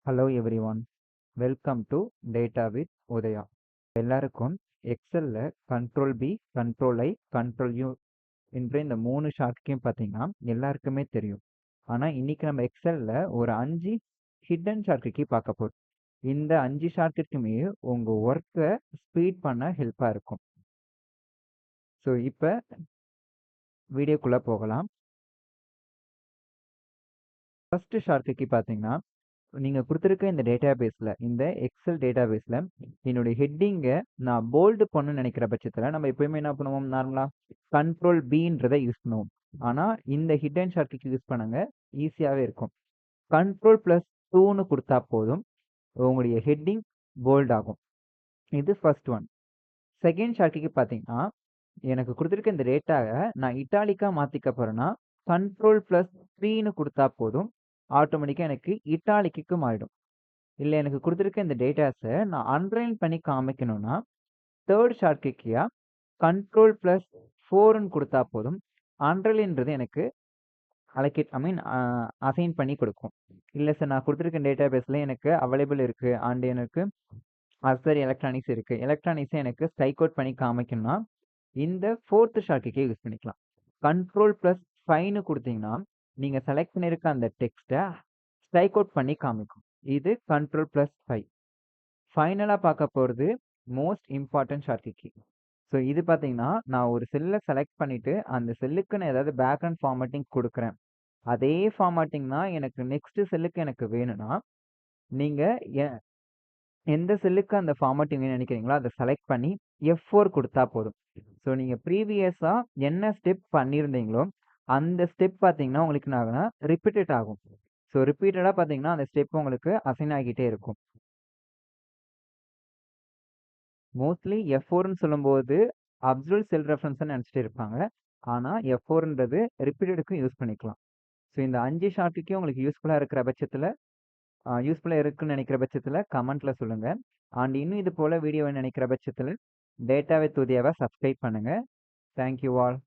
Hello everyone, welcome to data with Udaya. எல்லாருக்கும் எக்ஸல்ல control P, control I, control U என்ற இந்த 3 ஷார்ட்கீயும் பார்த்தீங்கன்னா எல்லாருக்குமே தெரியும். ஆனால் இன்னைக்கு நம்ம எக்ஸல்ல ஒரு 5 ஹிடன் ஷார்ட்கீ பார்க்க போகிறோம். இந்த 5 ஷார்ட்கீக்குமே உங்கள் ஒர்க்கை ஸ்பீட் பண்ண ஹெல்ப்பாக இருக்கும். ஸோ இப்போ வீடியோக்குள்ளே போகலாம். ஃபர்ஸ்ட் ஷார்ட்கீ பார்த்தீங்கன்னா, நீங்கள் கொடுத்துருக்க இந்த டேட்டாபேஸில், இந்த எக்ஸல் டேட்டாபேஸில் என்னுடைய ஹெட்டிங்கை நான் போல்டு பண்ணணும்னு நினைக்கிற பட்சத்தில் நம்ம எப்பயுமே என்ன பண்ணுவோம், நார்மலாக கண்ட்ரோல் பின்றதை யூஸ் பண்ணுவோம். ஆனால் இந்த ஹிடன் ஷார்ட்கீ யூஸ் பண்ணுங்க, ஈஸியாகவே இருக்கும். கண்ட்ரோல் +2ன்னு கொடுத்தா போதும், உங்களுடைய ஹெட்டிங் போல்ட் ஆகும். இது ஃபர்ஸ்ட் ஒன். செகண்ட் ஷார்ட்கீ பார்த்தீங்கன்னா, எனக்கு கொடுத்துருக்க இந்த டேட்டாவை நான் இட்டாலிக்காக மாற்றிக்க போகிறேன்னா கண்ட்ரோல் +3ன்னு கொடுத்தா போதும், ஆட்டோமேட்டிக்காக எனக்கு இட்டாலிக்கு மாறிடும். இல்லை எனக்கு கொடுத்துருக்க இந்த டேட்டாஸை நான் அண்டர்லைன் பண்ணி காமிக்கணும்னா தேர்ட் ஷார்ட்கீயா கண்ட்ரோல் +4ன்னு கொடுத்தா போதும், அண்டர்லைன்றது எனக்கு அசைன் பண்ணி கொடுக்கும். இல்லை சார், நான் கொடுத்துருக்க டேட்டாபேஸில் எனக்கு அவைலபிள் இருக்குது அண்ட் எனக்கு அசர் எலக்ட்ரானிக்ஸ் இருக்குது, எலக்ட்ரானிக்ஸை எனக்கு ஸ்ட்ரைக் அவுட் பண்ணி காமிக்கணும்னா இந்த ஃபோர்த்து ஷார்ட்கீயை யூஸ் பண்ணிக்கலாம். கண்ட்ரோல் +5ன்னு கொடுத்தீங்கன்னா நீங்கள் செலக்ட் பண்ணியிருக்க அந்த டெக்ஸ்ட்டை ஸ்ட்ரைக் அவுட் பண்ணி காமிக்கும். இது கண்ட்ரோல் +5. ஃபைனலாக பார்க்க போகிறது மோஸ்ட் இம்பார்ட்டன்ட் ஷார்ட்கீ. ஸோ இது பார்த்தீங்கன்னா, நான் ஒரு செல்லை செலக்ட் பண்ணிவிட்டு அந்த செல்லுக்கு நான் ஏதாவது பேக்ரவுண்ட் ஃபார்மேட்டிங் கொடுக்குறேன். அதே ஃபார்மேட்டிங் தான் எனக்கு நெக்ஸ்ட் செல்லுக்கு எனக்கு வேணும்னா, நீங்கள் எந்த செல்லுக்கு அந்த ஃபார்மேட்டிங் வேணும்னு நினைக்கிறீங்களோ அதை செலக்ட் பண்ணி F4 கொடுத்தா போதும். ஸோ நீங்கள் ப்ரீவியஸாக என்ன ஸ்டெப் பண்ணியிருந்தீங்களோ அந்த ஸ்டெப் பார்த்தீங்கன்னா உங்களுக்கு என்ன ஆகுனா ரிப்பீட்டட் ஆகும். ஸோ ரிப்பீட்டடாக பார்த்தீங்கன்னா அந்த ஸ்டெப் உங்களுக்கு அசைன் ஆகிட்டே இருக்கும். மோஸ்ட்லி F4ன்னு சொல்லும்போது அப்சல்யூட் செல் ரெஃபரன்ஸ்னு நினச்சிட்டு இருப்பாங்க. ஆனால் F4ன்றது ரிப்பீட்டடுக்கும் யூஸ் பண்ணிக்கலாம். ஸோ இந்த 5 ஷார்ட்கீக்கும் உங்களுக்கு யூஸ்ஃபுல்லாக இருக்குன்னு நினைக்கிற பட்சத்தில் கமெண்ட்டில் சொல்லுங்கள். அண்ட் இன்னும் இது போல் வீடியோ நினைக்கிற பட்சத்தில் டேட்டா வித் உதயாவை சப்ஸ்கிரைப் பண்ணுங்கள். Thank you all.